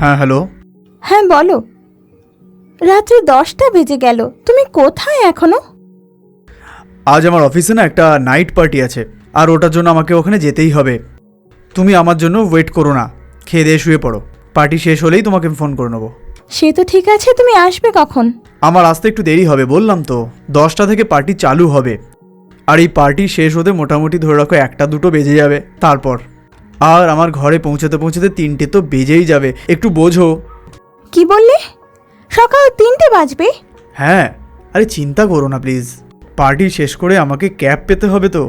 হ্যাঁ হ্যালো। হ্যাঁ বলো। রাত্রি 10টা বেজে গেল, তুমি কোথায় এখনো? আজ আমার অফিসে না একটা নাইট পার্টি আছে, আর ওটার জন্য আমাকে ওখানে যেতেই হবে। তুমি আমার জন্য ওয়েট করো না, খেয়ে দিয়ে শুয়ে পড়ো। পার্টি শেষ হলেই তোমাকে ফোন করে নেবো। সে তো ঠিক আছে, তুমি আসবে কখন? আমার আসতে একটু দেরি হবে, বললাম তো 10টা থেকে পার্টি চালু হবে। আর এই পার্টি শেষ হতে মোটামুটি ধরে রাখো 1টা 2টো বেজে যাবে তারপর। আর আমার ঘরে পৌঁছাতে পৌঁছাতে 3টে তো বেজেই যাবে, একটু বোঝো। কি বললে? সকাল 3টে বাজবে? হ্যাঁ, আরে চিন্তা করো না প্লিজ, পার্টি শেষ করে আমাকে ক্যাব পেতে হবে তো।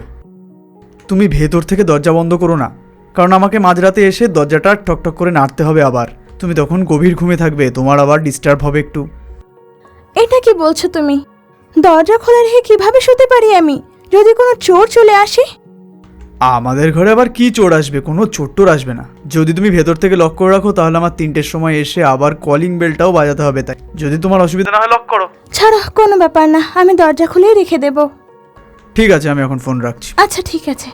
তুমি ভেতর থেকে দরজা বন্ধ করো না, কারণ আমাকে মাঝরাতে এসে দরজাটা ঠকঠক করে নাড়তে হবে আবার। তুমি তখন গভীর ঘুমে থাকবে, তোমার আবার ডিস্টার্ব হবে একটু। এটা কি বলছো তুমি? দরজা খোলা রেখে কিভাবে শুতে পারি আমি, যদি কোনো চোর চলে আসে? আমাদের ঘরে আবার কি চোর আসবে? কোনো চোর টোর আসবে না। যদি তুমি ভেতর থেকে লক করে রাখো তাহলে আমার 3টের সময় এসে আবার কলিং বেলটাও বাজাতে হবে, তাই যদি তোমার অসুবিধা না হয় লক করো। ছাড়ো, কোনো ব্যাপার না, আমি দরজা খুলেই রেখে দেব। ঠিক আছে, আমি এখন ফোন রাখছি। আচ্ছা ঠিক আছে।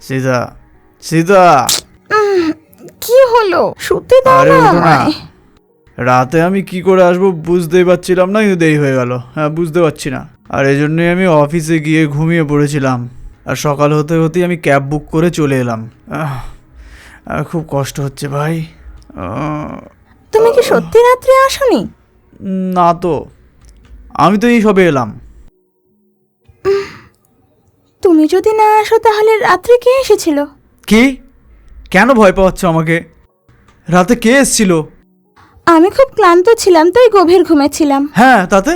সীতা, সীতা, কি হলো? শুতে দাও আরে না ওঠো না। আমায়। রাতে আমি কি করে আসবো বুঝতেই পারছিলাম না, কিন্তু দেরি হয়ে গেল। হ্যাঁ, বুঝতে পারছি না। আর এই জন্যই আমি অফিসে গিয়ে ঘুমিয়ে পড়েছিলাম, আর সকাল হতে হতেই আমি ক্যাব বুক করে চলে এলাম। খুব কষ্ট হচ্ছে ভাই। তুমি কি সত্যি রাত্রে আসোনি? না তো, আমি তো এই সবে এলাম। তুমি যদি না আসো তাহলে রাত্রে কে এসেছিল? কি? কেন ভয় পাচ্ছ আমাকে? রাতে কে এসেছিল? আমি খুব ক্লান্ত ছিলাম, তাই গভীর ঘুমেছিলাম। হ্যাঁ, তাতে?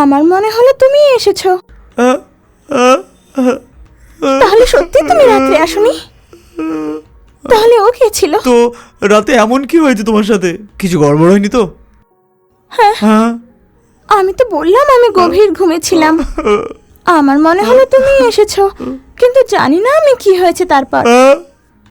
আমার মনে হলো তুমি এসেছো। আহ, আহ, আহ, তাহলে সত্যি তুমি রাত্রে আসোনি? তাহলে ও কে ছিল? তো রাতে এমন কি হয়েছে তোমার সাথে? কিছু গড়বড় হয়নি তো? হ্যাঁ, আমি তো বললাম আমি গভীর ঘুমেছিলাম। আমার মনে হলো তুমি এসেছো, কিন্তু জানি না আমি কি হয়েছে তারপর।